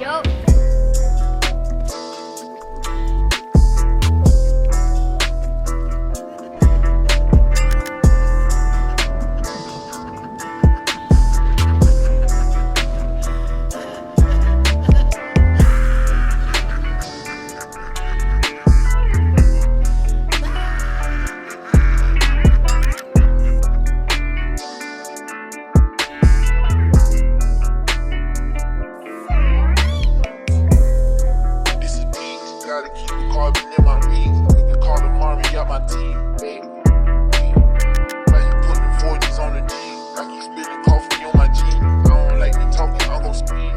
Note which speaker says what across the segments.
Speaker 1: Yup.
Speaker 2: Gotta keep the carbon in my rings. You can call the Mari out my team. Why you putting 40s on the G? Like you spilling coffee on my jeans. I don't like me talking, I'm gon' speed.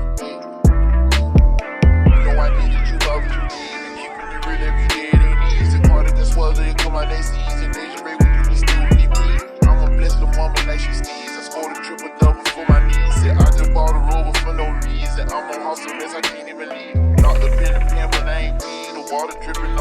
Speaker 2: You know I needed you about what you did. And keeping it real every day, it ain't easy. Part of this weather, it come out next season. Deja Ray, we can still be me. I'ma bless the mama like she sneezed. I scored a triple double for my knees. Said I just bought a rover for no reason. I'm on hustle mess, I can't even leave. Knocked up in the pen, but I ain't dead. Water dripping